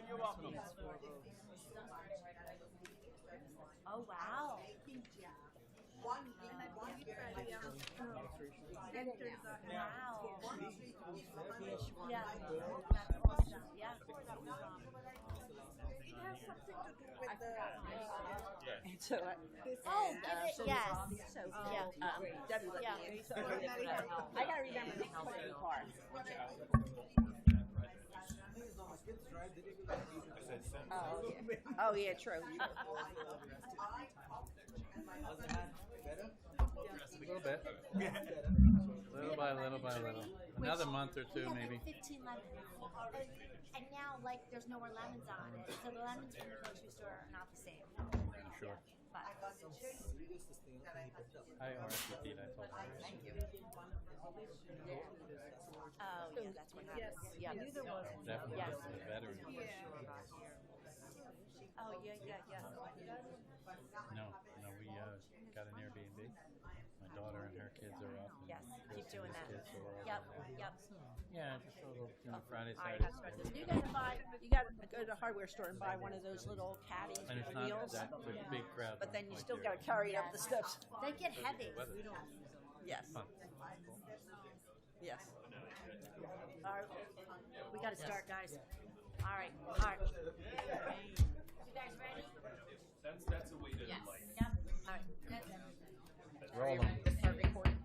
You're welcome. Oh, wow. Wow. Yeah. That's awesome. Yeah. It has something to do with the. So, Oh, give it, yes. so Yeah. Debbie let Yeah. me. So, I gotta remember the company car. Oh yeah, true. A little bit. Little by little by little. Another month or two, We had maybe. like 15 lemons. And now, like, there's no more lemons on it. So the lemons from the grocery store are not the same. Sure. But I RSVP'd, I told her. oh, yeah, that's what happens. Yeah. Definitely Yes. the veteran. Oh, yeah, yeah, yeah. No, we got an Airbnb. My daughter and her kids are up. And Yes, keep doing that. kids are all Yep, over there. yep. Yeah, just a little, Friday, All right, Saturday. that's right. You gotta go to the hardware store and buy one of those little caddies And with it's not wheels. that there's a big crowd. But then you like still here. gotta carry it up the steps. They get heavy. Yes. Huh. Yes. All right. We got to start, guys. All right. All right. You guys ready? That's a way to Yes. like. Yep. All right. Roll 'em. Start recording.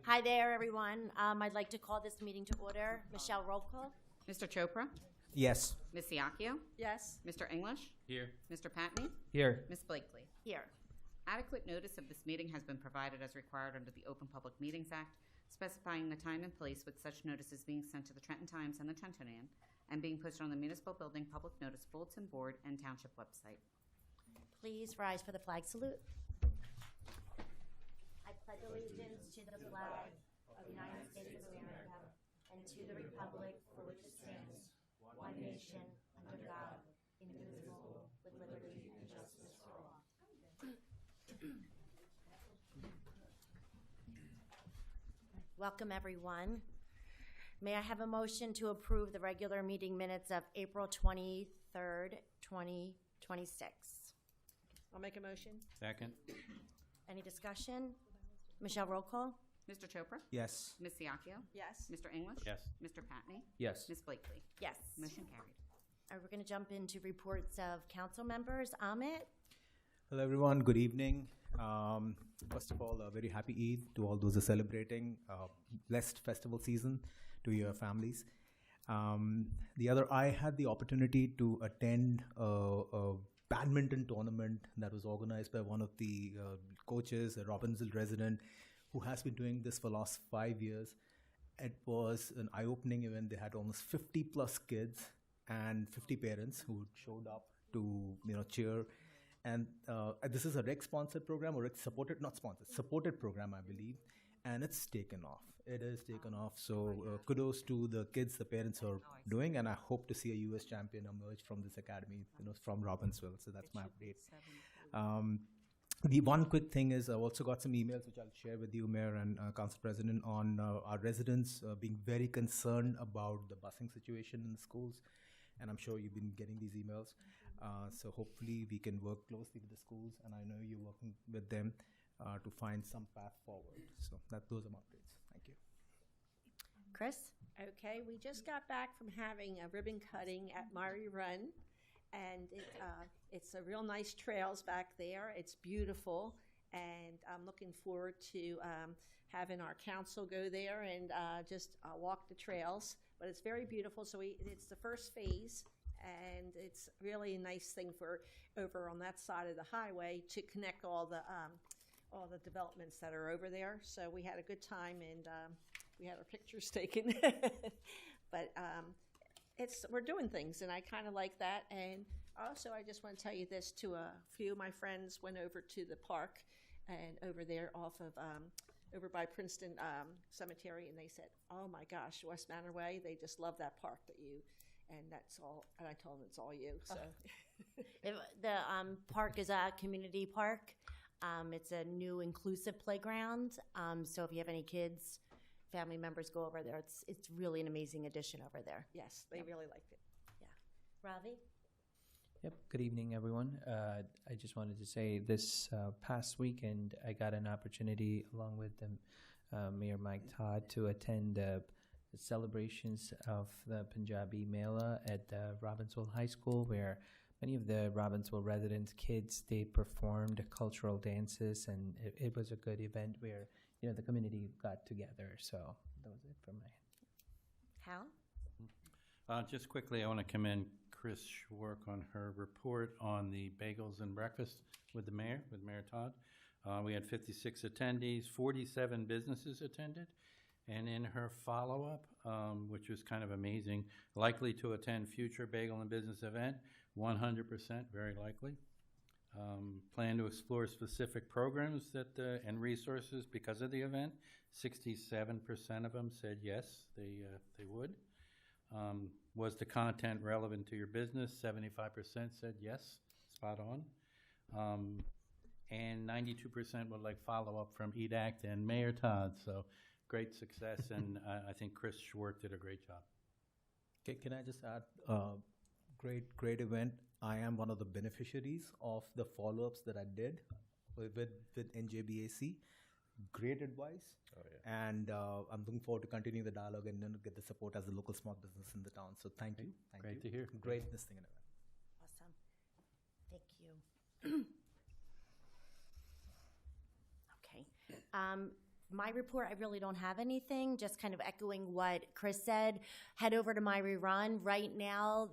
Hi there, everyone. I'd like to call this meeting to order. Michelle, roll call. Mr. Chopra, Yes. Ms. Siakio, Yes. Mr. English, Here. Mr. Patney, Here. Ms. Blakely. Here. Adequate notice of this meeting has been provided as required under the Open Public Meetings Act, specifying the time and place with such notices being sent to the Trenton Times and the Trentonian, and being posted on the Municipal Building Public Notice Bulletin Board and Township website. Please rise for the flag salute. I pledge allegiance to the flag of the United States of America and to the republic for which it stands, one nation, under God, indivisible, with liberty and justice for all. Welcome, everyone. May I have a motion to approve the regular meeting minutes of April 23rd, 2026? I'll make a motion. Second. Any discussion? Michelle, roll call. Mr. Chopra, Yes. Ms. Siakio, Yes. Mr. English, Yes. Mr. Patney, Yes. Ms. Blakely. Yes. Motion carried. All right, we're going to jump into reports of council members. Amit? Hello, everyone. Good evening. First of all, a very happy Eid to all those who are celebrating. Blessed festival season to your families. I had the opportunity to attend a badminton tournament that was organized by one of the coaches, a Robbinsville resident, who has been doing this for the last 5 years. It was an eye-opening event. They had almost 50 plus kids and 50 parents who showed up to cheer. And this is a REC-sponsored program, or REC-supported, not sponsored, supported program, I believe. And it's taken off. It is taken off. So kudos to the kids the parents are doing, and I hope to see a U.S. champion emerge from this academy, from Robbinsville. So that's my update. The one quick thing is I've also got some emails which I'll share with you, Mayor and Council President, on our residents being very concerned about the busing situation in the schools. And I'm sure you've been getting these emails. So hopefully we can work closely with the schools, and I know you're working with them to find some path forward. So those are my updates. Thank you. Chris? Okay, we just got back from having a ribbon cutting at Murray Run, and it's a real nice trails back there. It's beautiful, and I'm looking forward to having our council go there and just walk the trails. But it's very beautiful. So it's the first phase, and it's really a nice thing for over on that side of the highway to connect all the developments that are over there. So we had a good time, and we had our pictures taken. But we're doing things, and I kind of like that. And also, I just want to tell you this, too. A few of my friends went over to the park and over there off of over by Princeton Cemetery, and they said, "Oh my gosh, West Manor Way, they just love that park and that's all." And I told them it's all you. So The park is a community park. It's a new inclusive playground. So if you have any kids family members go over there. It's really an amazing addition over there. Yes, they really liked it. Ravi? Yep. Good evening, everyone. I just wanted to say this past weekend, I got an opportunity, along with Mayor Mike Todd, to attend the celebrations of the Punjabi Mela at Robbinsville High School, where many of the Robbinsville residents' kids, they performed cultural dances, and it was a good event where, the community got together. So that was it from my end. Hal? Just quickly, I want to commend Chris Schwark on her report on the bagels and breakfast with Mayor Todd. We had 56 attendees, 47 businesses attended, and in her follow-up, which was kind of amazing, likely to attend future bagel and business event, 100% very likely. Plan to explore specific programs and resources because of the event. 67% of them said yes, they would. Was the content relevant to your business? 75% said yes, spot on. And 92% would like follow-up from EDACT and Mayor Todd. So great success, and I think Chris Schwartz did a great job. Can I just add, great event. I am one of the beneficiaries of the follow-ups that I did with NJBAC. Great advice. Oh, yeah. And I'm looking forward to continuing the dialogue and then get the support as a local small business in the town. So thank you. Great to hear. Great listening and event. Awesome. Thank you. Okay. My report, I really don't have anything, just kind of echoing what Chris said. Head over to Myrie Run. Right now,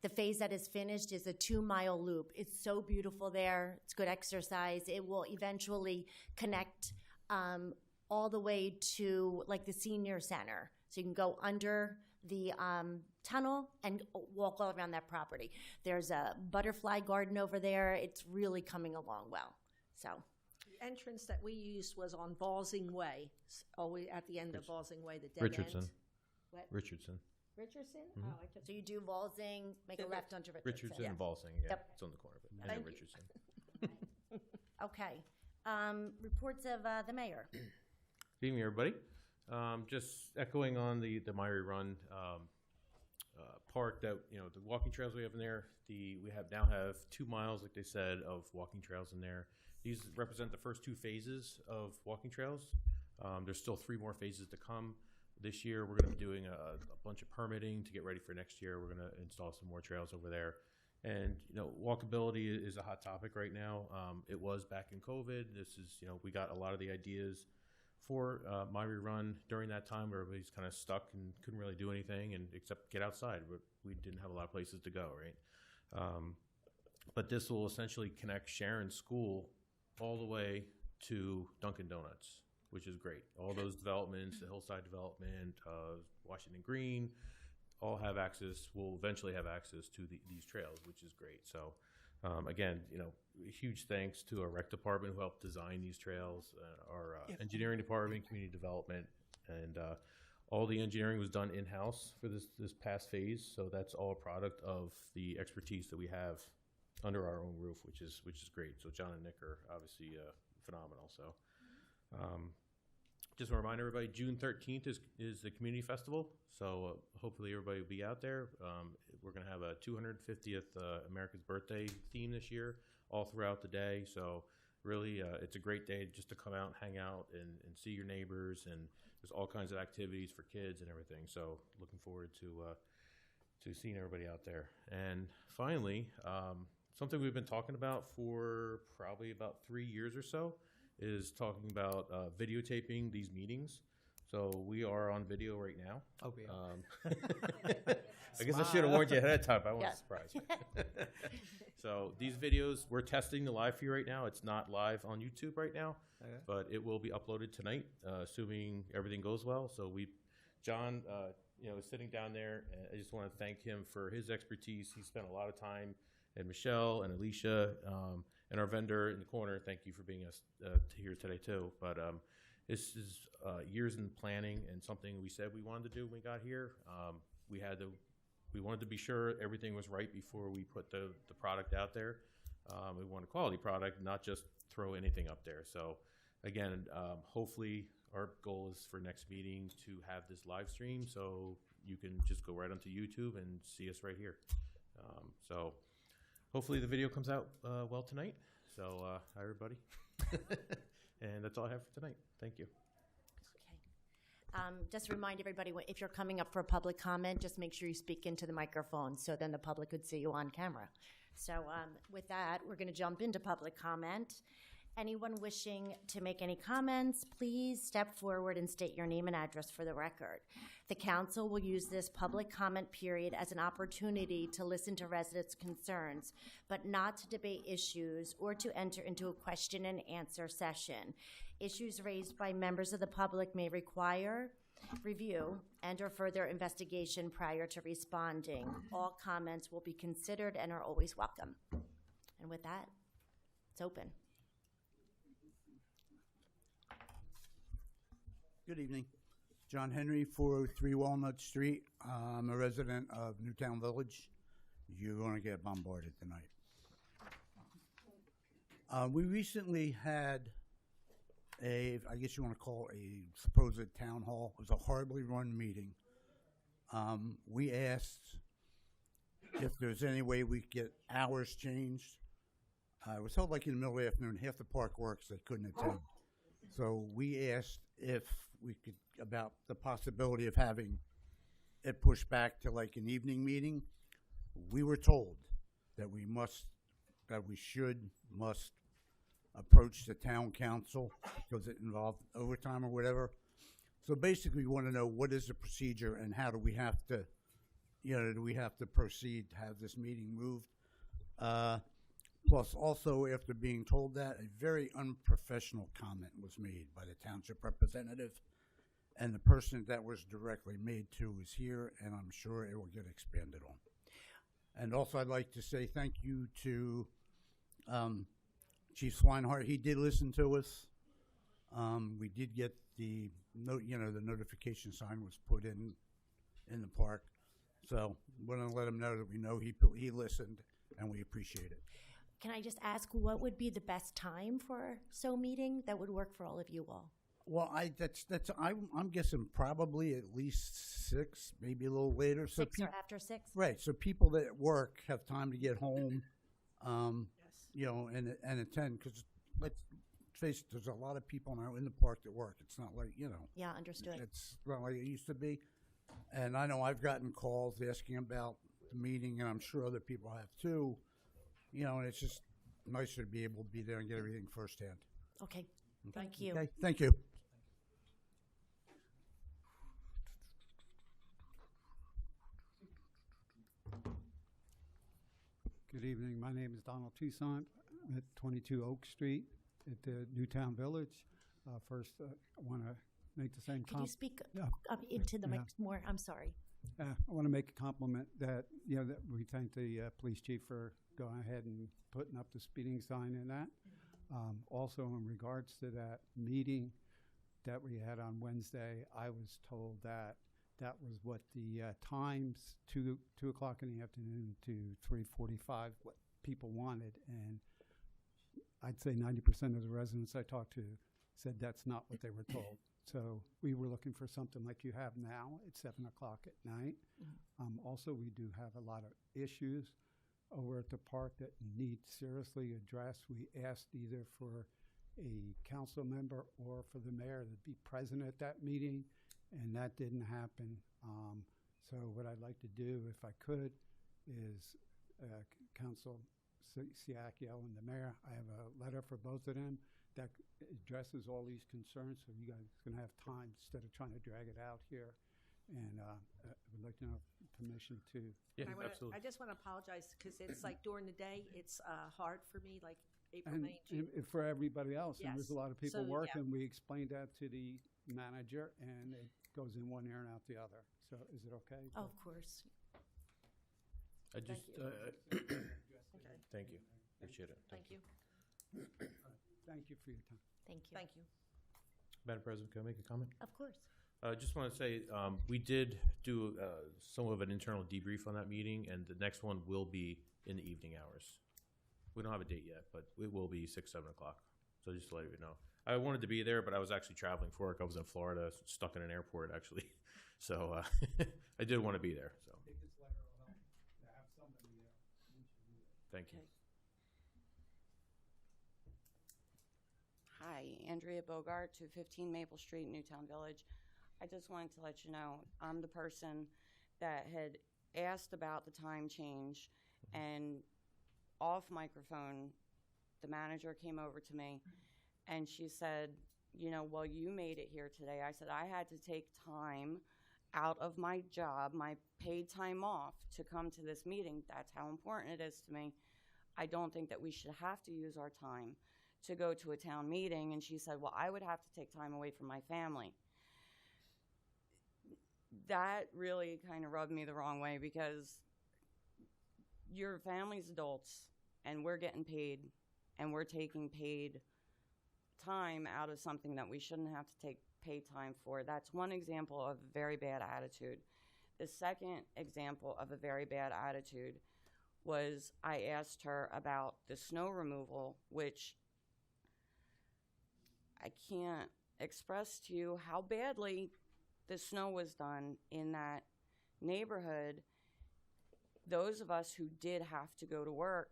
the phase that is finished is a 2-mile loop. It's so beautiful there. It's good exercise. It will eventually connect all the way to like the senior center. So you can go under the tunnel and walk all around that property. There's a butterfly garden over there. It's really coming along well. So The entrance that we used was on Balsing Way, always at the end of Balsing Way, the dead Richardson. end. What? Richardson. Richardson? Mhm. Oh, I took. So you do Walsing, make a Yeah, left onto Richardson. Richardson and Balsing, yeah. Yep. It's on the corner of it. And Thank then you. Richardson. Okay. Reports of the mayor. Good evening, everybody. Just echoing on the Myrie Run park, that the walking trails we have in there. We now have 2 miles, like they said, of walking trails in there. These represent the first 2 phases of walking trails. There's still 3 more phases to come. This year, we're going to be doing a bunch of permitting to get ready for next year. We're going to install some more trails over there. And, walkability is a hot topic right now. It was back in COVID. This is, we got a lot of the ideas for Myrie Run during that time where everybody's kind of stuck and couldn't really do anything except get outside. We didn't have a lot of places to go, right? But this will essentially connect Sharon School all the way to Dunkin' Donuts, which is great. All those developments, the Hillside Development, Washington Green, all have access, will eventually have access to these trails, which is great. So again, huge thanks to our rec department who helped design these trails, our engineering department, community development, and all the engineering was done in-house for this past phase. So that's all a product of the expertise that we have under our own roof, which is great. So John and Nick are obviously phenomenal. So just want to remind everybody, June 13th is the community festival. So hopefully everybody will be out there. We're going to have a 250th America's Birthday theme this year, all throughout the day. So really, it's a great day just to come out and hang out and see your neighbors. And there's all kinds of activities for kids and everything. So looking forward to seeing everybody out there. And finally, something we've been talking about for probably about 3 years or so is talking about videotaping these meetings. So we are on video right now. Okay. I guess I should have warned you ahead of time. I wasn't Yeah. surprised. So these videos, we're testing the live feed right now. It's not live on YouTube right now, Okay. but it will be uploaded tonight, assuming everything goes well. So John, is sitting down there. And I just want to thank him for his expertise. He spent a lot of time, and Michelle and Alicia, and our vendor in the corner. Thank you for being us here today too. But this is years in planning and something we said we wanted to do when we got here. We wanted to be sure everything was right before we put the product out there. We want a quality product, not just throw anything up there. So again, hopefully our goal is for next meeting to have this live stream, so you can just go right onto YouTube and see us right here. So hopefully the video comes out well tonight. So hi everybody, and that's all I have for tonight. Thank you. Just remind everybody, if you're coming up for a public comment, just make sure you speak into the microphone so then the public could see you on camera. So with that, we're going to jump into public comment. Anyone wishing to make any comments, please step forward and state your name and address for the record. The council will use this public comment period as an opportunity to listen to residents' concerns, but not to debate issues or to enter into a question and answer session. Issues raised by members of the public may require review and or further investigation prior to responding. All comments will be considered and are always welcome. And with that, it's open. Good evening. John Henry, 403 Walnut Street. I'm a resident of Newtown Village. You're going to get bombarded tonight. We recently had I guess you want to call it a supposed town hall. It was a horribly run meeting. We asked if there's any way we could get hours changed. It was held like in the middle of the afternoon. Half the park works, they couldn't attend. So we asked if we could, about the possibility of having it pushed back to like an evening meeting. We were told that we must approach the town council because it involved overtime or whatever. So basically we want to know what is the procedure and how do we have to, do we have to proceed to have this meeting moved? Plus, also, after being told that, a very unprofessional comment was made by the township representative, and the person that was directly made to is here, and I'm sure it will get expanded on. And also, I'd like to say thank you to Chief Swinehart. He did listen to us. We did get the the notification sign was put in the park. So we're going to let him know that we know he listened, and we appreciate it. Can I just ask, what would be the best time for a meeting that would work for all of you all? Well, I'm guessing probably at least 6, maybe a little later. So 6 or after 6? Right. So people that work have time to get home, and attend. Because let's face it, there's a lot of people now in the park that work. It's not like Yeah, understood. It's not like it used to be. And I know I've gotten calls asking about the meeting, and I'm sure other people have too. And it's just nicer to be able to be there and get everything firsthand. Okay. Thank you. Okay, thank you. Good evening. My name is Donald Toussaint. I'm at 22 Oak Street at the Newtown Village. First, I want to make the same Can you speak Yeah. up into the Yeah. mic more? I'm sorry. I want to make a compliment that, that we thank the police chief for going ahead and putting up the speeding sign in that. Also, in regards to that meeting that we had on Wednesday, I was told that was what the times, 2 o'clock in the afternoon to 3:45, what people wanted. And I'd say 90% of the residents I talked to said that's not what they were told. So we were looking for something like you have now at 7 o'clock at night. Also, we do have a lot of issues over at the park that need seriously addressed. We asked either for a council member or for the mayor to be present at that meeting, and that didn't happen. So what I'd like to do, if I could, is Council Siakio and the mayor, I have a letter for both of them that addresses all these concerns, so you guys can have time instead of trying to drag it out here. And I would like to know permission to. Yeah, absolutely. I just want to apologize because it's like during the day, it's hard for me, like April, And May, June. for everybody else, and there's a Yes. lot of people So, working. yeah. We explained that to the manager, and it goes in one ear and out the other. So is it okay? Oh, of course. I just, Okay. thank you. Appreciate it. Thank you. Thank you for your time. Thank you. Thank you. Madam President, can I make a comment? Of course. I just want to say, we did do some of an internal debrief on that meeting, and the next one will be in the evening hours. We don't have a date yet, but it will be 6, 7 o'clock. So just to let you know. I wanted to be there, but I was actually traveling for work. I was in Florida, stuck in an airport, actually. So I did want to be there. So I think this letter will help to have somebody there. We should do that. thank you. Hi, Andrea Bogart, 215 Maple Street, Newtown Village. I just wanted to let you know, I'm the person that had asked about the time change, and off microphone, the manager came over to me, and she said, you know, well, you made it here today. I said, I had to take time out of my job, my paid time off, to come to this meeting. That's how important it is to me. I don't think that we should have to use our time to go to a town meeting. And she said, well, I would have to take time away from my family. That really kind of rubbed me the wrong way, because your family's adults and we're getting paid, and we're taking paid time out of something that we shouldn't have to take paid time for. That's one example of a very bad attitude. The second example of a very bad attitude was I asked her about the snow removal, which I can't express to you how badly the snow was done in that neighborhood. Those of us who did have to go to work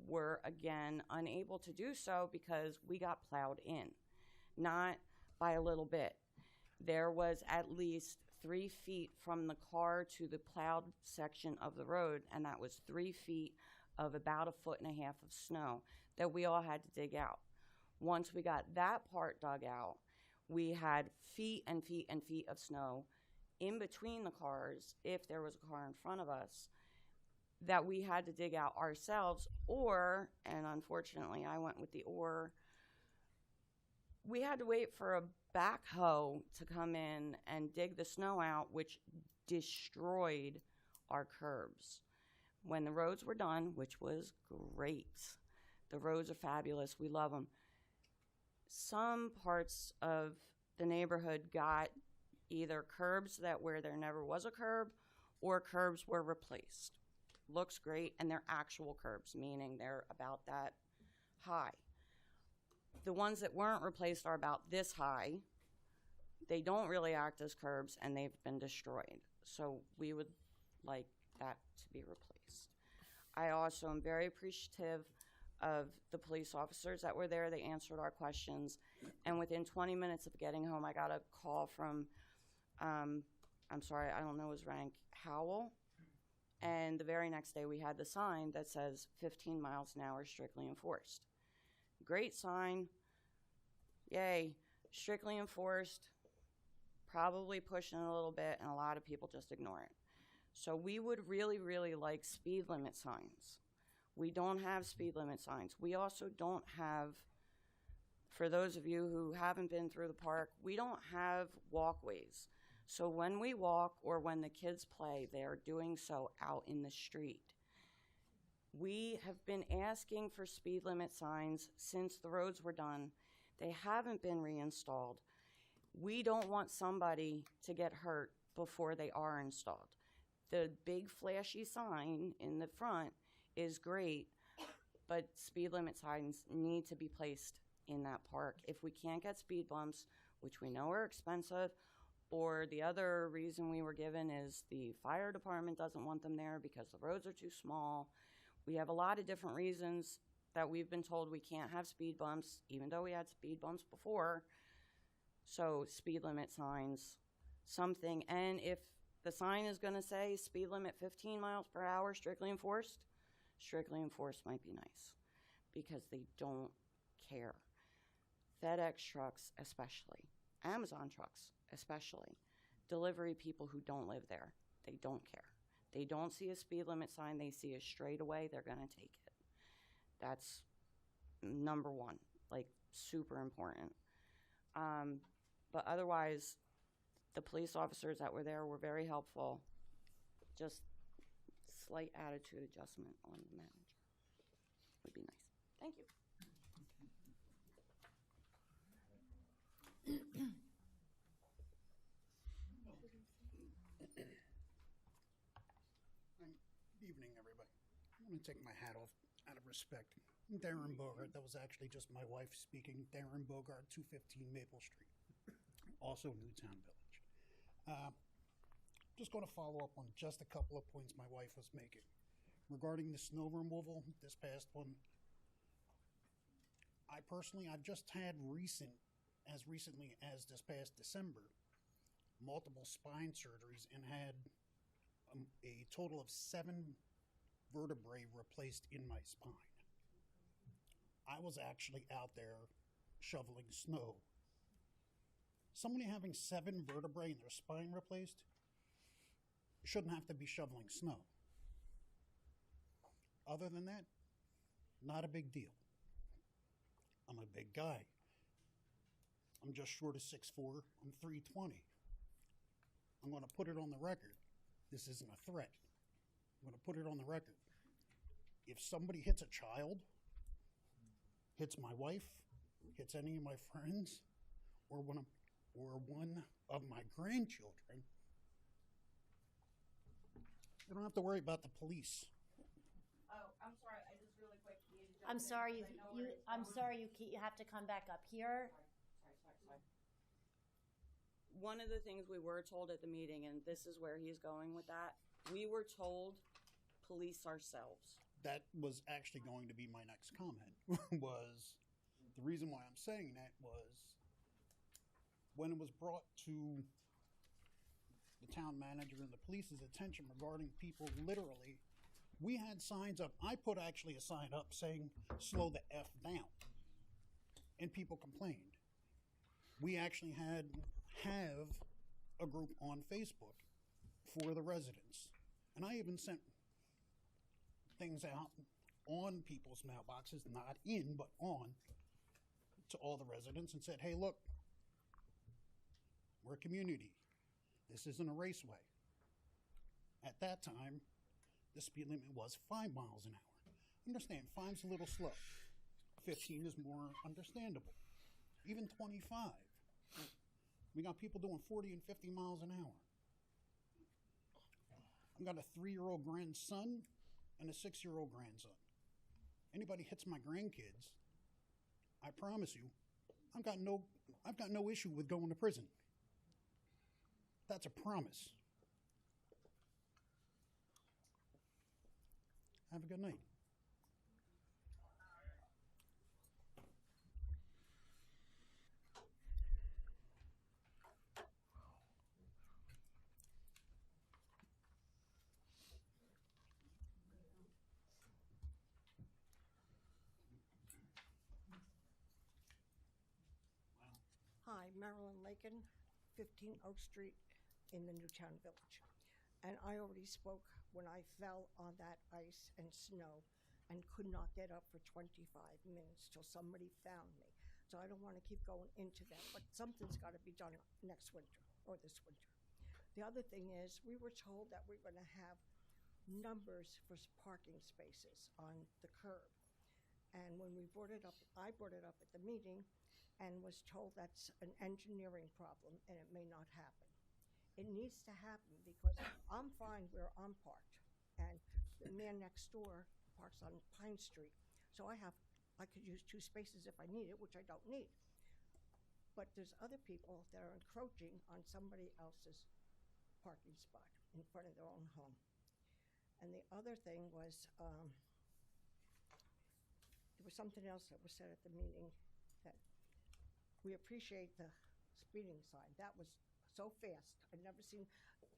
were, again, unable to do so because we got plowed in, not by a little bit. There was at least 3 feet from the car to the plowed section of the road, and that was 3 feet of about 1.5 feet of snow that we all had to dig out. Once we got that part dug out, we had feet and feet and feet of snow in between the cars, if there was a car in front of us, that we had to dig out ourselves, or, and unfortunately I went with the or, we had to wait for a backhoe to come in and dig the snow out, which destroyed our curbs. When the roads were done, which was great, the roads are fabulous, we love them. Some parts of the neighborhood got either curbs that where there never was a curb, or curbs were replaced. Looks great, and they're actual curbs, meaning they're about that high. The ones that weren't replaced are about this high. They don't really act as curbs, and they've been destroyed. So we would like that to be replaced. I also am very appreciative of the police officers that were there. They answered our questions, and within 20 minutes of getting home, I got a call from, I'm sorry, I don't know his rank, Howell. And the very next day, we had the sign that says 15 miles an hour strictly enforced. Great sign. Yay. Strictly enforced. Probably pushing it a little bit, and a lot of people just ignore it. So we would really, really like speed limit signs. We don't have speed limit signs. We also don't have, for those of you who haven't been through the park, we don't have walkways. So when we walk or when the kids play, they are doing so out in the street. We have been asking for speed limit signs since the roads were done. They haven't been reinstalled. We don't want somebody to get hurt before they are installed. The big flashy sign in the front is great, but speed limit signs need to be placed in that park. If we can't get speed bumps, which we know are expensive, or the other reason we were given is the fire department doesn't want them there because the roads are too small. We have a lot of different reasons that we've been told we can't have speed bumps, even though we had speed bumps before. So speed limit signs, something. And if the sign is going to say speed limit 15 miles per hour, strictly enforced might be nice, because they don't care. FedEx trucks especially, Amazon trucks especially, delivery people who don't live there, they don't care. They don't see a speed limit sign, they see a straightaway, they're going to take it. That's number one, like super important. But otherwise, the police officers that were there were very helpful. Just slight attitude adjustment on the manager would be nice. Thank you. Good evening, everybody. I want to take my hat off out of respect. Darren Bogart, that was actually just my wife speaking. Darren Bogart, 215 Maple Street, also Newtown Village. Just going to follow up on just a couple of points my wife was making. Regarding the snow removal, this past one, I've just had as recently as this past December, multiple spine surgeries and had a total of 7 vertebrae replaced in my spine. I was actually out there shoveling snow. Somebody having 7 vertebrae in their spine replaced shouldn't have to be shoveling snow. Other than that, not a big deal. I'm a big guy. I'm just short of 6'4". I'm 320. I'm going to put it on the record. This isn't a threat. I'm going to put it on the record. If somebody hits a child, hits my wife, hits any of my friends, or one of my grandchildren, they don't have to worry about the police. Oh, I'm sorry. I just really quick. I'm sorry, you have to come back up here. Sorry. One of the things we were told at the meeting, and this is where he's going with that, we were told police ourselves. That was actually going to be my next comment. Was the reason why I'm saying that was when it was brought to the town manager and the police's attention regarding people literally, we had signs up. I put actually a sign up saying, slow the F down. And people complained. We actually have a group on Facebook for the residents. And I even sent things out on people's mailboxes, not in, but on, to all the residents and said, hey, look, we're a community. This isn't a raceway. At that time, the speed limit was 5 miles an hour. Understand, 5's a little slow. 15 is more understandable. Even 25. We got people doing 40 and 50 miles an hour. I've got a 3-year-old grandson and a 6-year-old grandson. Anybody hits my grandkids, I promise you, I've got no issue with going to prison. That's a promise. Have a good night. Hi, Marilyn Lakin, 15 Oak Street in the Newtown Village. And I already spoke when I fell on that ice and snow and could not get up for 25 minutes till somebody found me. So I don't want to keep going into that, but something's got to be done next winter or this winter. The other thing is we were told that we're going to have numbers for parking spaces on the curb. And when we brought it up, I brought it up at the meeting and was told that's an engineering problem and it may not happen. It needs to happen because I'm fine where I'm parked and the man next door parks on Pine Street. So I could use 2 spaces if I need it, which I don't need. But there's other people that are encroaching on somebody else's parking spot in front of their own home. And the other thing was, there was something else that was said at the meeting that we appreciate the speeding sign. That was so fast. I've never seen,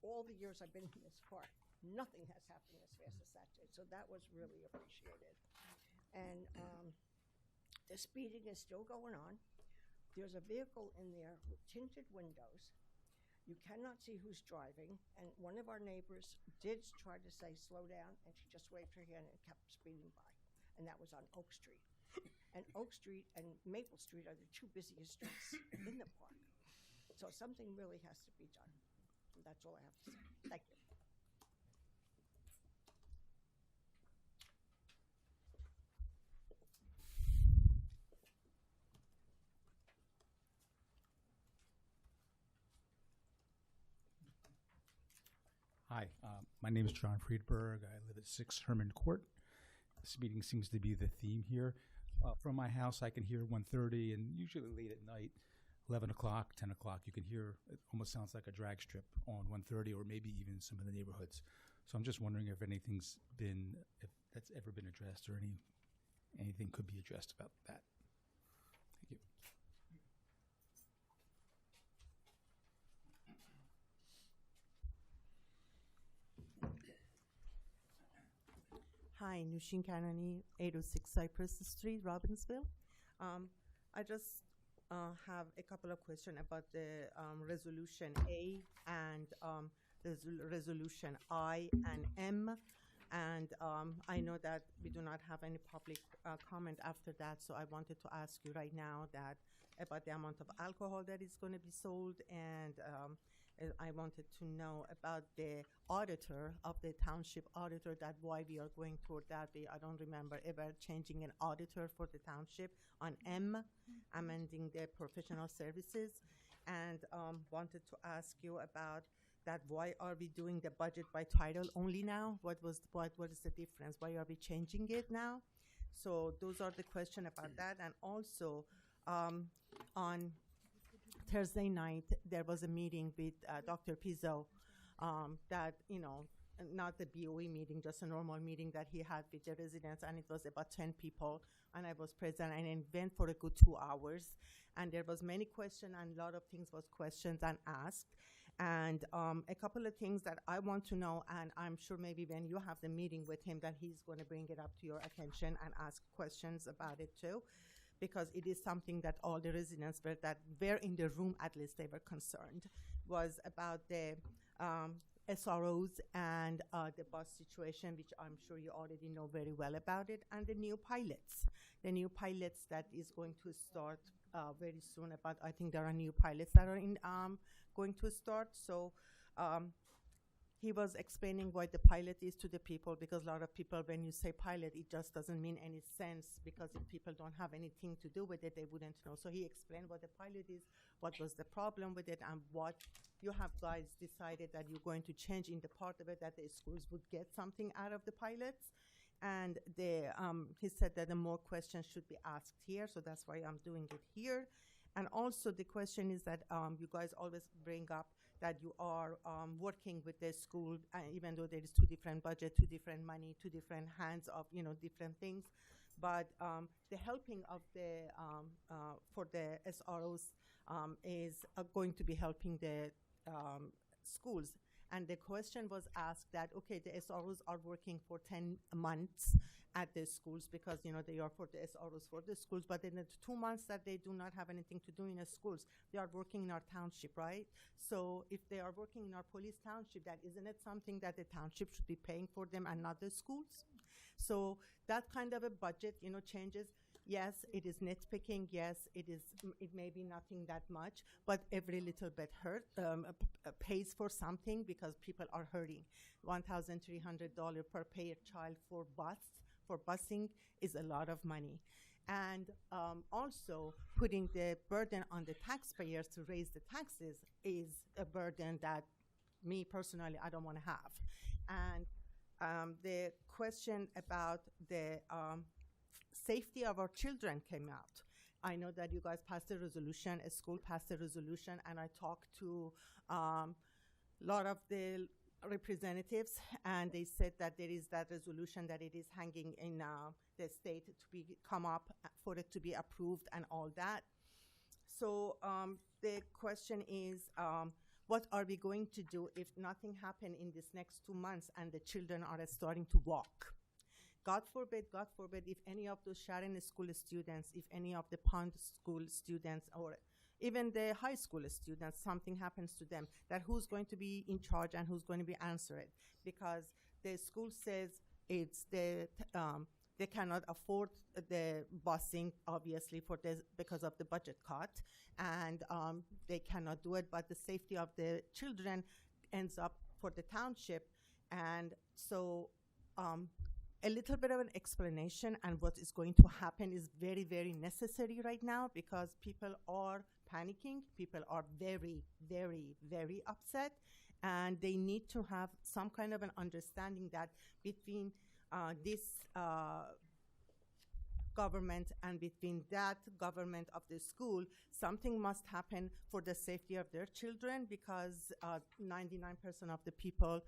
all the years I've been in this park, nothing has happened as fast as that did. So that was really appreciated. And the speeding is still going on. There's a vehicle in there with tinted windows. You cannot see who's driving. And one of our neighbors did try to say, slow down, and she just waved her hand and kept speeding by. And that was on Oak Street. And Oak Street and Maple Street are the 2 busiest streets in the park. So something really has to be done. And that's all I have to say. Thank you. Hi, my name is John Friedberg. I live at 6 Herman Court. this meeting seems to be the theme here. From my house, I can hear 1:30, and usually late at night, 11 o'clock, 10 o'clock, you can hear, it almost sounds like a drag strip on 1:30, or maybe even some of the neighborhoods. So I'm just wondering if if that's ever been addressed, or anything could be addressed about that. Thank you. Hi, Nushin Kanani, 806 Cypress Street, Robbinsville. I just have a couple of questions about the resolution A and resolution I and M. And I know that we do not have any public comment after that, so I wanted to ask you right now that about the amount of alcohol that is going to be sold, and I wanted to know about the auditor of the township auditor, that why we are going toward that. I don't remember ever changing an auditor for the township. On M, amending the professional services, and wanted to ask you about that. Why are we doing the budget by title only now? What is the difference? Why are we changing it now? So those are the questions about that. And also on Thursday night, there was a meeting with Dr. Pizzo that, not the BOE meeting, just a normal meeting that he had with the residents, and it was about 10 people, and I was present, and it went for a good 2 hours, and there was many questions, and a lot of things was questioned and asked, and a couple of things that I want to know, and I'm sure maybe when you have the meeting with him that he's going to bring it up to your attention and ask questions about it too, because it is something that all the residents that were in the room, at least they were concerned, was about the SROs and the bus situation, which I'm sure you already know very well about it, and the new pilots. The new pilots that is going to start very soon. I think there are new pilots that are going to start. So he was explaining what the pilot is to the people, because a lot of people, when you say pilot, it just doesn't mean any sense, because if people don't have anything to do with it, they wouldn't know. So he explained what the pilot is, what was the problem with it, and what you have guys decided that you're going to change in the part of it, that the schools would get something out of the pilots. And he said that the more questions should be asked here, so that's why I'm doing it here. And also the question is that you guys always bring up that you are working with the school, even though there is two different budget, two different money, two different hands of different things. But the helping of the for the SROs is going to be helping the schools. And the question was asked that, okay, the SROs are working for 10 months at the schools, because, they are for the SROs for the schools, but in the 2 months that they do not have anything to do in the schools, they are working in our township, right? So if they are working in our police township, that isn't it something that the township should be paying for them and not the schools? So that kind of a budget, changes. Yes, it is nitpicking. Yes, it is. It may be nothing that much, but every little bit pays for something, because people are hurting. $1,300 per paid child for busing is a lot of money, and also putting the burden on the taxpayers to raise the taxes is a burden that me personally I don't want to have. And the question about the safety of our children came out. I know that you guys passed a resolution, a school passed a resolution, and I talked to a lot of the representatives, and they said that there is that resolution that it is hanging in the state to come up for it to be approved and all that. So the question is, what are we going to do if nothing happened in this next 2 months and the children are starting to walk? God forbid, if any of those Sharon School students, if any of the Pond School students, or even the high school students, something happens to them, that who's going to be in charge and who's going to be answering? Because the school says it's they cannot afford the busing, obviously, because of the budget cut, and they cannot do it, but the safety of the children ends up for the township. And so a little bit of an explanation and what is going to happen is very, very necessary right now, because people are panicking. People are very, very, very upset, and they need to have some kind of an understanding that between this government and between that government of the school, something must happen for the safety of their children, because 99% of the people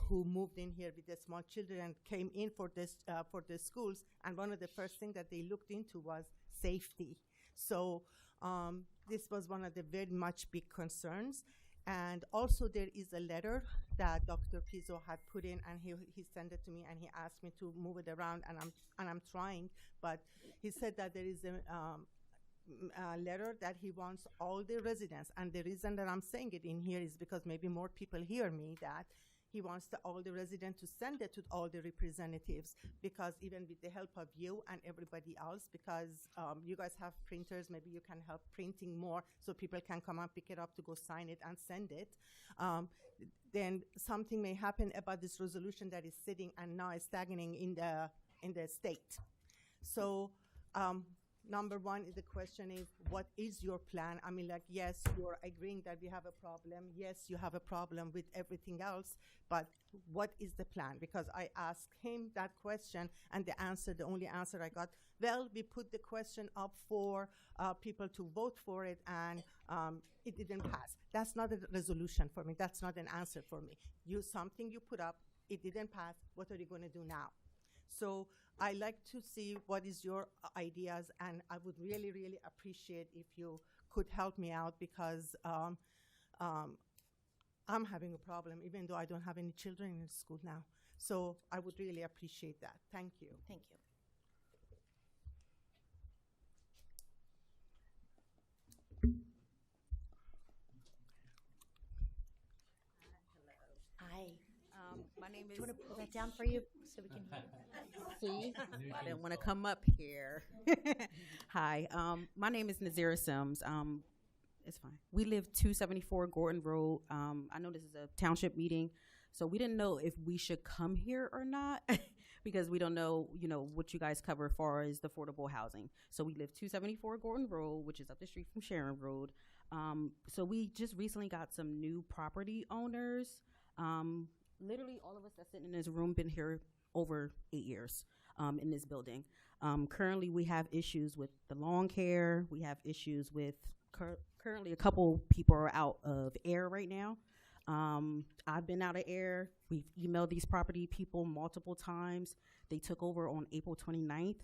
who moved in here with the small children came in for the schools, and one of the first things that they looked into was safety. So this was one of the very much big concerns. And also there is a letter that Dr. Pizzo had put in, and he sent it to me, and he asked me to move it around, and I'm trying. But he said that there is a letter that he wants all the residents, and the reason that I'm saying it in here is because maybe more people hear me, that he wants all the residents to send it to all the representatives, because even with the help of you and everybody else, because you guys have printers, maybe you can help printing more so people can come and pick it up to go sign it and send it. Then something may happen about this resolution that is sitting and now is stagnating in the state. So number one is the question is, what is your plan? I mean, like, yes, you're agreeing that we have a problem. Yes, you have a problem with everything else, but what is the plan? Because I asked him that question, and the only answer I got, well, we put the question up for people to vote for it, and it didn't pass. That's not a resolution for me. That's not an answer for me. Something you put up, it didn't pass. What are you going to do now? So I like to see what is your ideas, and I would really, really appreciate if you could help me out, because I'm having a problem, even though I don't have any children in school now. So I would really appreciate that. Thank you. Thank you. Hi. My name is. Do you want to pull that down for you so we can hear? See, I didn't want to come up here. Hi, my name is Nazira Sims. It's fine. We live 274 Gordon Road. I know this is a township meeting, so we didn't know if we should come here or not because we don't know, what you guys cover as far as the affordable housing. So we live 274 Gordon Road, which is up the street from Sharon Road. So we just recently got some new property owners. Literally all of us that sit in this room been here over 8 years in this building. Currently we have issues with the lawn care. We have issues with currently a couple people are out of air right now. I've been out of air. We've emailed these property people multiple times. They took over on April 29th.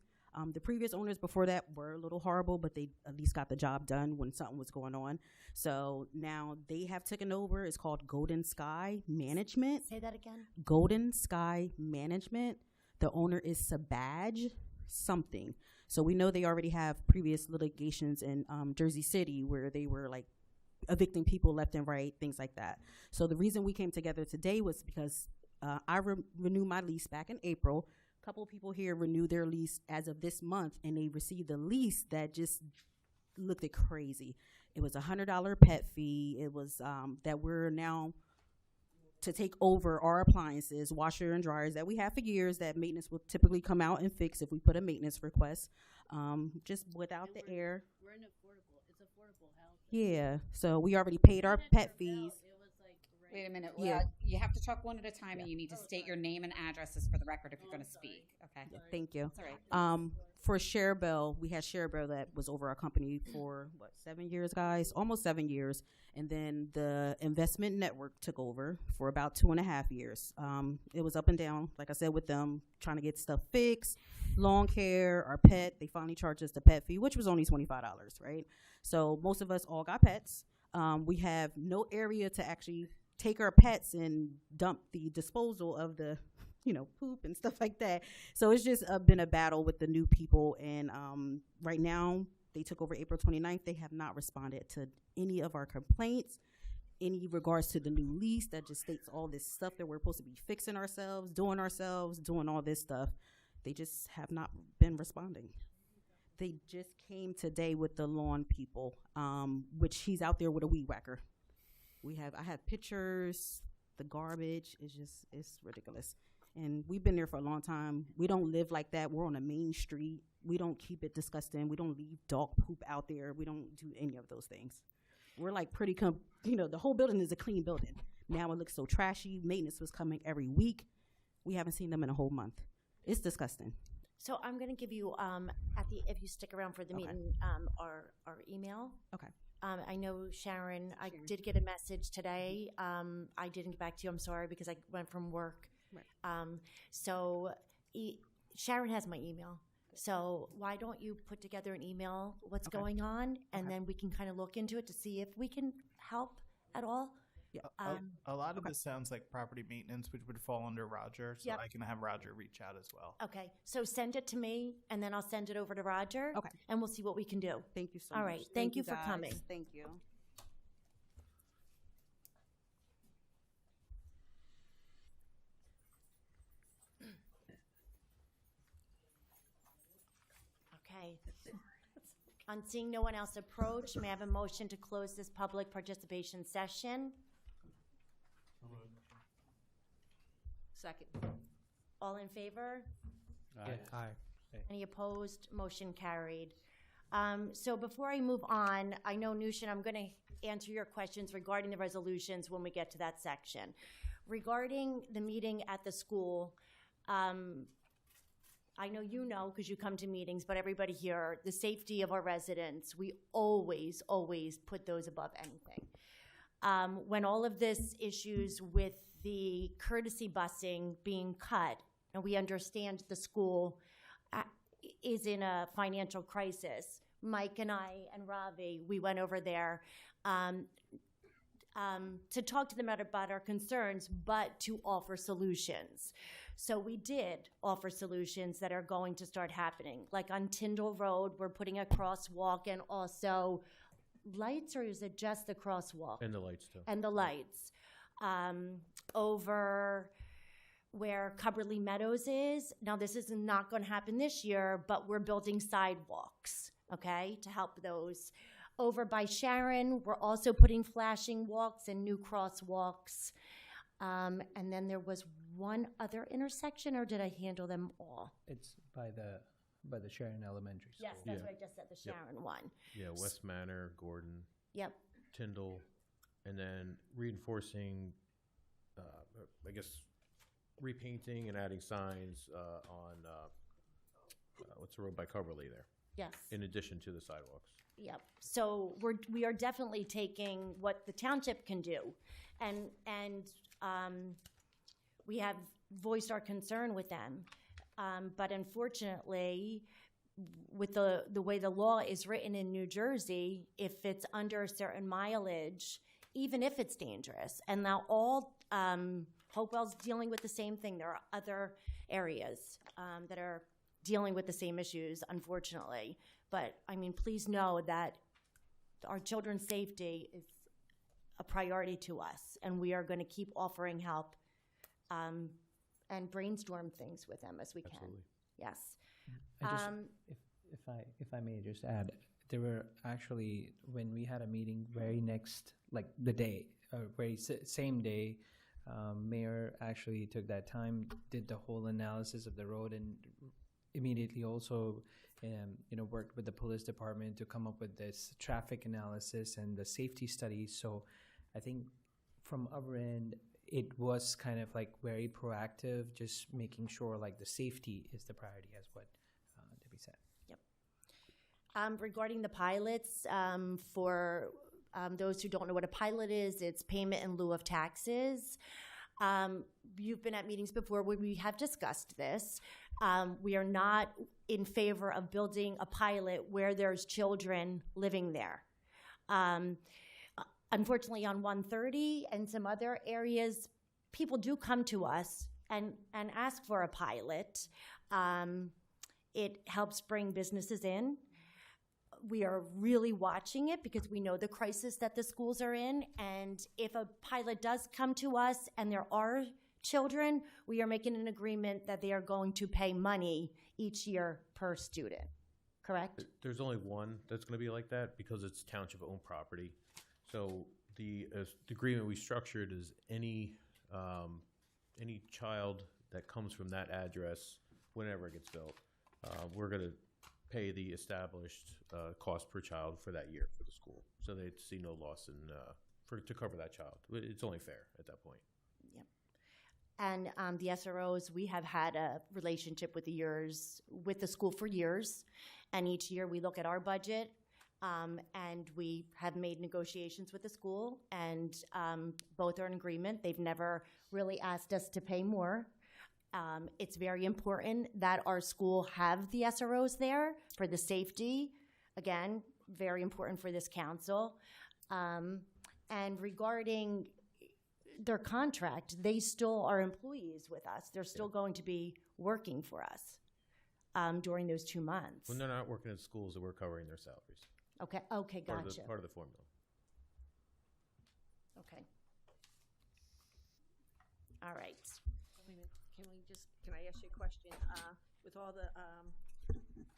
The previous owners before that were a little horrible, but they at least got the job done when something was going on. So now they have taken over. It's called Golden Sky Management. Say that again. Golden Sky Management. The owner is Sabaj something. So we know they already have previous litigations in Jersey City where they were like evicting people left and right, things like that. So the reason we came together today was because I renewed my lease back in April. A couple of people here renewed their lease as of this month, and they received a lease that just looked at crazy. It was $100 pet fee. It was that we're now to take over our appliances, washer and dryers that we have for years that maintenance will typically come out and fix if we put a maintenance request, just without the air. We're in it's affordable housing. Yeah, so we already paid our pet fees. Wait a minute. Yeah. You have to talk one at a time, and you need to state your name and addresses for the record if you're going to speak. Okay. Yeah, thank you. That's all right. For Sharebell, we had Sharebell that was over our company for 7 years, guys, almost 7 years, and then the investment network took over for about 2.5 years. It was up and down, like I said, with them trying to get stuff fixed, lawn care, our pet. They finally charged us the pet fee, which was only $25, right? So most of us all got pets. We have no area to actually take our pets and dump the disposal of the, poop and stuff like that. So it's just been a battle with the new people. And right now, they took over April 29th. They have not responded to any of our complaints, any regards to the new lease that just states all this stuff that we're supposed to be fixing ourselves, doing all this stuff. They just have not been responding. They just came today with the lawn people, which he's out there with a weed whacker. I have pictures. The garbage is it's ridiculous. And we've been there for a long time. We don't live like that. We're on a main street. We don't keep it disgusting. We don't leave dog poop out there. We don't do any of those things. We're like the whole building is a clean building. Now it looks so trashy. Maintenance was coming every week. We haven't seen them in a whole month. It's disgusting. So I'm going to give you, if you stick around for the Okay. meeting, our email. Okay. I know Sharon, I did get a message today. I didn't get back to you. I'm sorry because I went from work. Right. So Sharon has my email. So why don't you put together an email, what's Okay. going on, and Okay. then we can kind of look into it to see if we can help at all. Yeah. A lot of this sounds like property maintenance, which would fall under Roger, so Yep. I can have Roger reach out as well. Okay, so send it to me, and then I'll send it over to Roger. Okay. And we'll see what we can do. Thank you so All much. right, thank you for guys. coming. Thank you. Okay. On seeing no one else approach, may I have a motion to close this public participation session? Second. All in favor? Aye. Any opposed? Motion carried. So before I move on, I know, Nushin, I'm going to answer your questions regarding the resolutions when we get to that section. Regarding the meeting at the school, I know you know because you come to meetings, but everybody here, the safety of our residents, we always, always put those above anything. When all of this issues with the courtesy busing being cut, and we understand the school is in a financial crisis, Mike and I and Ravi, we went over there to talk to them about our concerns, but to offer solutions. So we did offer solutions that are going to start happening. Like on Tyndall Road, we're putting a crosswalk and also lights, or is it just the crosswalk? And the lights too. And the lights. Over where Cubberley Meadows is. Now, this is not going to happen this year, but we're building sidewalks, okay, to help those. Over by Sharon, we're also putting flashing walks and new crosswalks. And then there was one other intersection, or did I handle them all? It's by the Sharon Elementary School. Yes, that's Yeah. what I just said, the Yep. Sharon one. Yeah, West Manor, Gordon, Yep. Tyndall, and then reinforcing, I guess, repainting and adding signs on, what's the road by Coverly there? Yes. In addition to the sidewalks. Yep. So we are definitely taking what the township can do, and we have voiced our concern with them. But unfortunately, with the way the law is written in New Jersey, if it's under a certain mileage, even if it's dangerous, and now all Hopewell's dealing with the same thing. There are other areas that are dealing with the same issues, unfortunately. But, I mean, please know that our children's safety is a priority to us, and we are going to keep offering help and brainstorm things with them as we can. Absolutely. Yes. I just, if I may just add, there were actually, when we had a meeting very next, like the day, same day, Mayor actually took that time, did the whole analysis of the road, and immediately also, worked with the police department to come up with this traffic analysis and the safety study. So I think from our end, it was kind of like very proactive, just making sure like the safety is the priority, as what Debbie said. Yep. Regarding the pilots, for those who don't know what a pilot is, it's payment in lieu of taxes. You've been at meetings before where we have discussed this. We are not in favor of building a pilot where there's children living there. Unfortunately, on 130 and some other areas, people do come to us and ask for a pilot. It helps bring businesses in. We are really watching it because we know the crisis that the schools are in. And if a pilot does come to us and there are children, we are making an agreement that they are going to pay money each year per student. Correct? There's only one that's going to be like that because it's township-owned property. So the agreement we structured is any child that comes from that address, whenever it gets built, we're going to pay the established cost per child for that year for the school. So they see no loss to cover that child. It's only fair at that point. Yep. And the SROs, we have had a relationship with the school for years. And each year we look at our budget, and we have made negotiations with the school, and both are in agreement. They've never really asked us to pay more. It's very important that our school have the SROs there for the safety. Again, very important for this council. And regarding their contract, they still are employees with us. They're still going to be working for us during those 2 months. When they're not working at schools, we're covering their salaries. Okay, gotcha. Part of the formula. Okay. All right. Can I ask you a question? With all the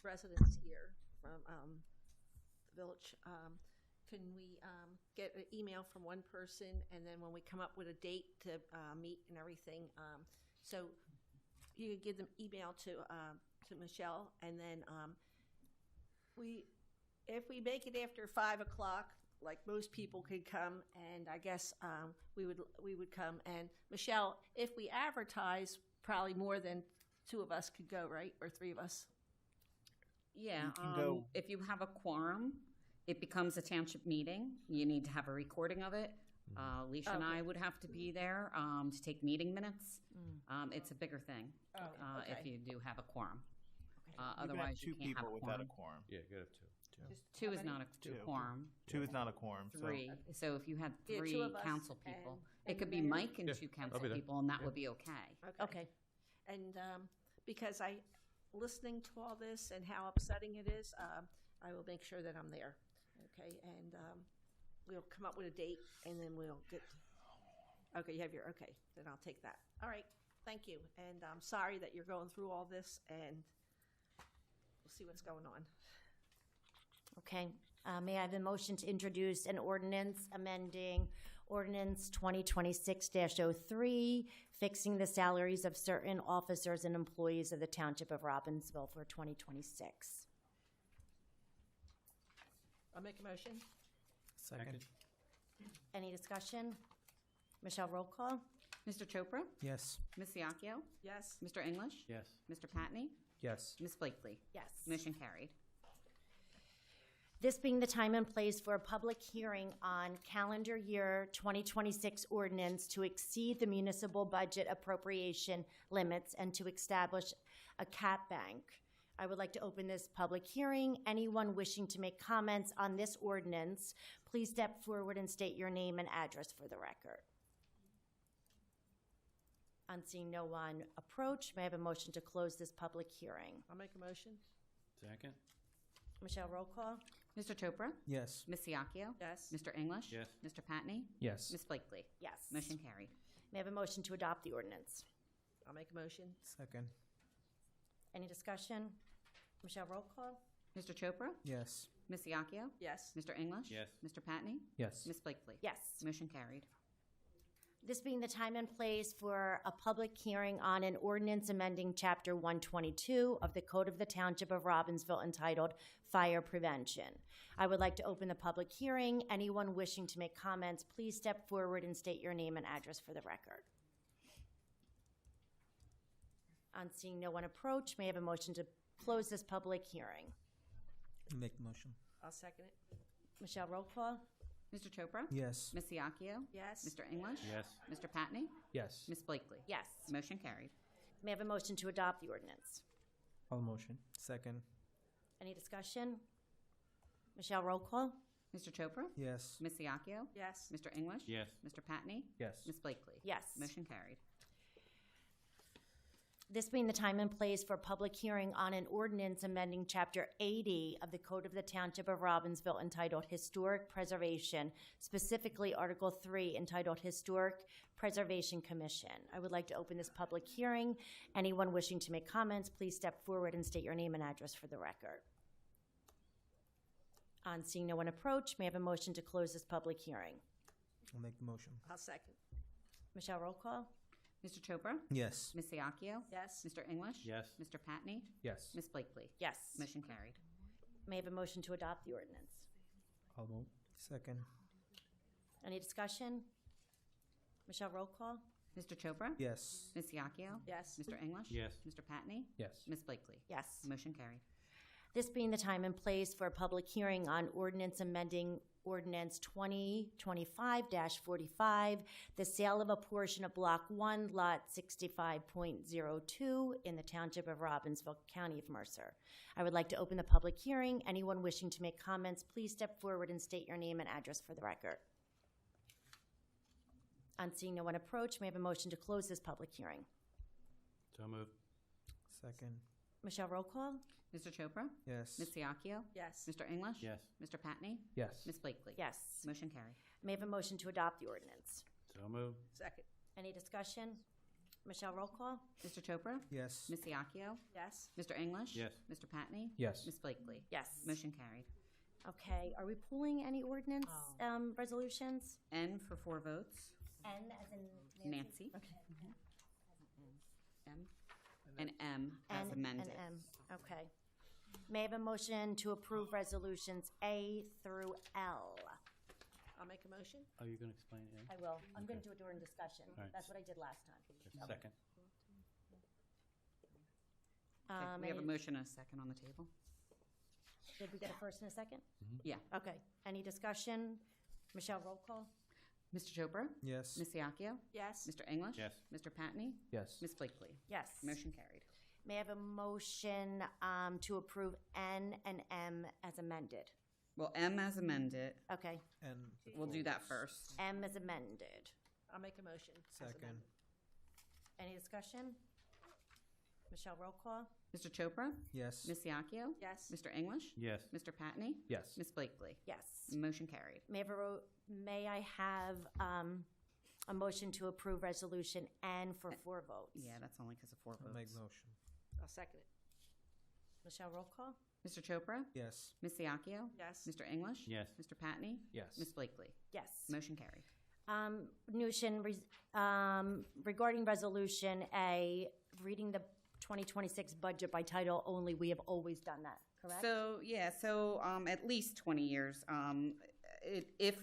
residents here from the village, can we get an email from one person, and then when we come up with a date to meet and everything, so you could give them email to Michelle, and then if we make it after 5 o'clock, like most people could come, and I guess we would come. And Michelle, if we advertise, probably more than 2 of us could go, right? Or 3 of us. Yeah, You can go- if you have a quorum, it becomes a township meeting. You need to have a recording of it. Alicia and I would have to be there to take meeting minutes. It's a bigger thing if you do have a quorum. Otherwise, two you can't have people a without quorum. a quorum. Yeah, you gotta have two. Two is not a quorum. Two is not a quorum. So. 3. So if you had Yeah, 3 2 of us council people, and it could the be mayor? Mike and Yeah, 2 I'll council be there. people, and that Yeah. would be okay. Okay. And because listening to all this and how upsetting it is, I will make sure that I'm there. Okay, and we'll come up with a date, and then we'll get. Okay, you have your okay. Then I'll take that. All right, thank you. And I'm sorry that you're going through all this, and we'll see what's going on. Okay. May I have a motion to introduce an ordinance amending ordinance 2026-03, fixing the salaries of certain officers and employees of the Township of Robbinsville for 2026? I'll make a motion. Second. Any discussion? Michelle, roll call. Mr. Chopra? Yes. Ms. Iacchio? Yes. Mr. English? Yes. Mr. Patney? Yes. Ms. Blakely? Yes. Motion carried. This being the time and place for a public hearing on calendar year 2026 ordinance to exceed the municipal budget appropriation limits and to establish a cap bank. I would like to open this public hearing. Anyone wishing to make comments on this ordinance, please step forward and state your name and address for the record. On seeing no one approach, may I have a motion to close this public hearing? I'll make a motion. Second. Michelle, roll call. Mr. Chopra? Yes. Ms. Iacchio? Yes. Mr. English? Yes. Mr. Patney? Yes. Ms. Blakely? Yes. Motion carried. May I have a motion to adopt the ordinance? I'll make a motion. Second. Any discussion? Michelle, roll call. Mr. Chopra? Yes. Ms. Iacchio? Yes. Mr. English? Yes. Mr. Patney? Yes. Ms. Blakely? Yes. Motion carried. This being the time and place for a public hearing on an ordinance amending Chapter 122 of the Code of the Township of Robbinsville entitled Fire Prevention. I would like to open the public hearing. Anyone wishing to make comments, please step forward and state your name and address for the record. On seeing no one approach, may I have a motion to close this public hearing? Make the motion. I'll second it. Michelle, roll call. Mr. Chopra? Yes. Ms. Iacchio? Yes. Mr. English? Yes. Mr. Patney? Yes. Ms. Blakely? Yes. Motion carried. May I have a motion to adopt the ordinance? All motion. Second. Any discussion? Michelle, roll call. Mr. Chopra? Yes. Ms. Iacchio? Yes. Mr. English? Yes. Mr. Patney? Yes. Ms. Blakely? Yes. Motion carried. This being the time and place for public hearing on an ordinance amending Chapter 80 of the Code of the Township of Robbinsville entitled Historic Preservation, specifically Article 3 entitled Historic Preservation Commission. I would like to open this public hearing. Anyone wishing to make comments, please step forward and state your name and address for the record. On seeing no one approach, may I have a motion to close this public hearing? I'll make the motion. I'll second. Michelle, roll call. Mr. Chopra? Yes. Ms. Iacchio? Yes. Mr. English? Yes. Mr. Patney? Yes. Ms. Blakely? Yes. Motion carried. May I have a motion to adopt the ordinance? I'll move. Second. Any discussion? Michelle, roll call. Mr. Chopra? Yes. Ms. Iacchio? Yes. Mr. English? Yes. Mr. Patney? Yes. Ms. Blakely? Yes. Motion carried. This being the time and place for a public hearing on ordinance amending ordinance 2025-45, the sale of a portion of Block 1, Lot 65.02 in the Township of Robbinsville, County of Mercer. I would like to open the public hearing. Anyone wishing to make comments, please step forward and state your name and address for the record. On seeing no one approach, may I have a motion to close this public hearing? So moved. Second. Michelle, roll call? Mr. Chopra? Yes. Ms. Iacchio? Yes. Mr. English? Yes. Mr. Patney? Yes. Ms. Blakely? Yes. Motion carried. May I have a motion to adopt the ordinance? So moved. Second. Any discussion? Michelle, roll call? Mr. Chopra? Yes. Ms. Iacchio? Yes. Mr. English? Yes. Mr. Patney? Yes. Ms. Blakely? Yes. Motion carried. Okay, are we pulling any ordinance resolutions? N for 4 votes. N as in Nancy. Okay. M. And M as N amended. and M, okay. May I have a motion to approve resolutions A through L? I'll make a motion. Oh, you're going to explain it? I will. I'm going to do it during discussion. All right. That's what I did last time. Second. Okay, we have a any- motion and a second on the table. Did we get a first and a second? Yeah. Okay, any discussion? Michelle, roll call? Mr. Chopra? Yes. Ms. Iacchio? Yes. Mr. English? Yes. Mr. Patney? Yes. Ms. Blakely? Yes. Motion carried. May I have a motion to approve N and M as amended? Well, M as amended. Okay, And We'll do that first. M as amended. I'll make a motion. as Second. amended. Any discussion? Michelle, roll call? Mr. Chopra? Yes. Ms. Iacchio? Yes. Mr. English? Yes. Mr. Patney? Yes. Ms. Blakely? Yes. Motion carried. May I have a motion to approve resolution N for 4 votes? Yeah, that's only because of 4 I'll votes. make motion. I'll second it. Michelle, roll call? Mr. Chopra? Yes. Ms. Iacchio? Yes. Mr. English? Yes. Mr. Patney? Yes. Ms. Blakely? Yes. Motion carried. Nushin, regarding resolution A, reading the 2026 budget by title only, we have always done that, correct? So at least 20 years. If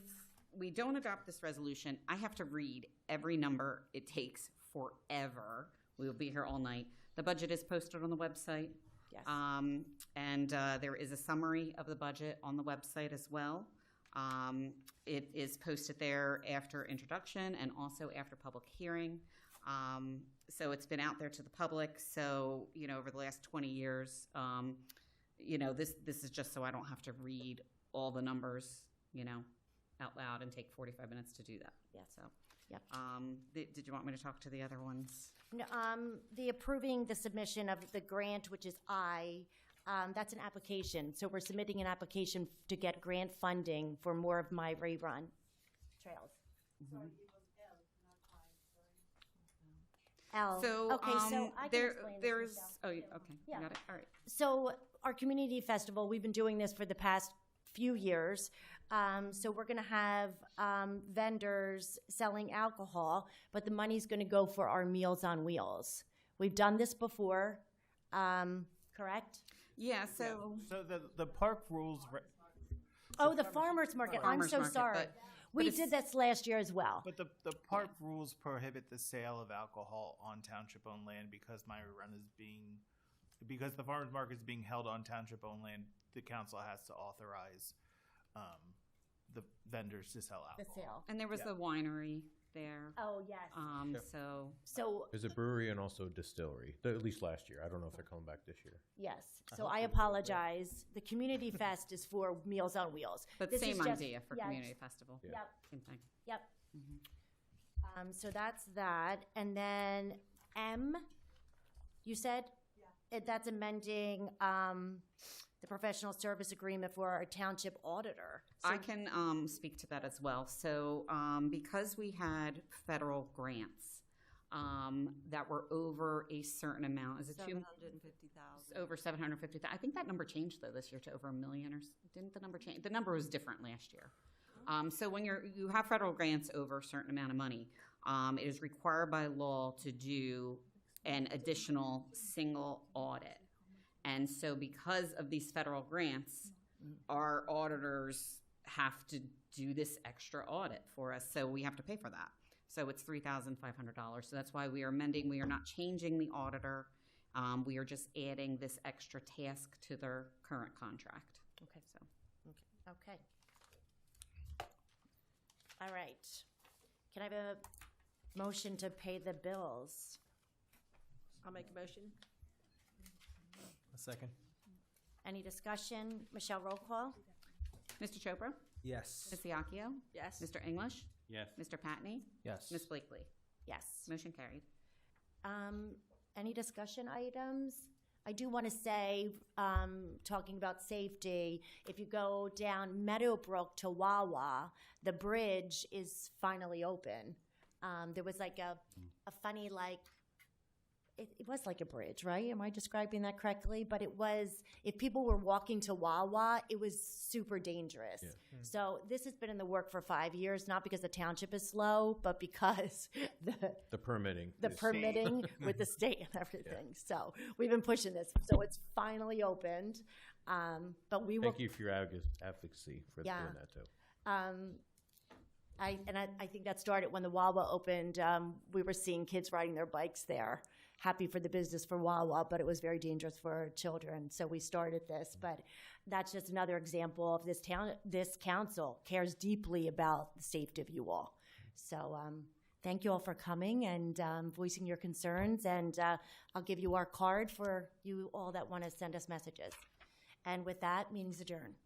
we don't adopt this resolution, I have to read every number. It takes forever. We will be here all night. The budget is posted on the website. Yes. And there is a summary of the budget on the website as well. It is posted there after introduction and also after public hearing. So it's been out there to the public. So, over the last 20 years, this is just so I don't have to read all the numbers, out loud and take 45 minutes to do that. Yes. So, Yep. Did you want me to talk to the other ones? No, the approving the submission of the grant, which is I, that's an application. So we're submitting an application to get grant funding for more of my rerun trails. L. So, Okay, so I can explain this, there's, Michelle. oh, okay, Yeah. you got it, all right. So our community festival, we've been doing this for the past few years. So we're going to have vendors selling alcohol, but the money's going to go for our Meals on Wheels. We've done this before, correct? Yeah, so. So the park rules. Oh, the farmer's market. I'm Farmer's so market, sorry. but We it's- did this last year as well. But the park rules prohibit the sale of alcohol on township-owned land because because the farmers market is being held on township-owned land. The council has to authorize the vendors to sell The alcohol. sale. And there was the winery there. Oh, yes. So There's a brewery and also a distillery, at least last year. I don't know if they're coming back this year. Yes. I So hope I they do. apologize. The Community Fest is for Meals on Wheels. But This is same just- idea for yeah, community festival. Yeah. Yep. Same thing. Yep. So that's that. And then M, you said? Yeah. That's amending the professional service agreement for our township auditor. So- I can speak to that as well. So because we had federal grants that were over a certain amount, is it 750,000. over 750,000? I think that number changed though this year to over $1 million, or didn't the number change? The number was different last year. So when you have federal grants over a certain amount of money, it is required by law to do an additional single audit. And so because of these federal grants, our auditors have to do this extra audit for us, so we have to pay for that. So it's $3,500. So that's why we are amending. We are not changing the auditor. We are just adding this extra task to their current contract. Okay. So Okay. All right. Can I have a motion to pay the bills? I'll make a motion. A second. Any discussion? Michelle, roll call? Mr. Chopra? Yes. Ms. Iacchio? Yes. Mr. English? Yes. Mr. Patney? Yes. Ms. Blakely? Yes. Motion carried. Any discussion items? I do want to say, talking about safety, if you go down Meadowbrook to Wawa, the bridge is finally open. There was like a funny, like, it was like a bridge, right? Am I describing that correctly? But it was, if people were walking to Wawa, it was super dangerous. Yeah. So this has been in the work for 5 years, not because the township is slow, but because The permitting. the is- permitting with the state and everything. So we've been pushing this. So it's finally opened. But we will. Thank you for your advocacy for Yeah. doing that too. I think that started when the Wawa opened. We were seeing kids riding their bikes there, happy for the business for Wawa, but it was very dangerous for children. So we started this. But that's just another example of this town. This council cares deeply about the safety of you all. So thank you all for coming and voicing your concerns. And I'll give you our card for you all that want to send us messages. And with that, meeting's adjourned.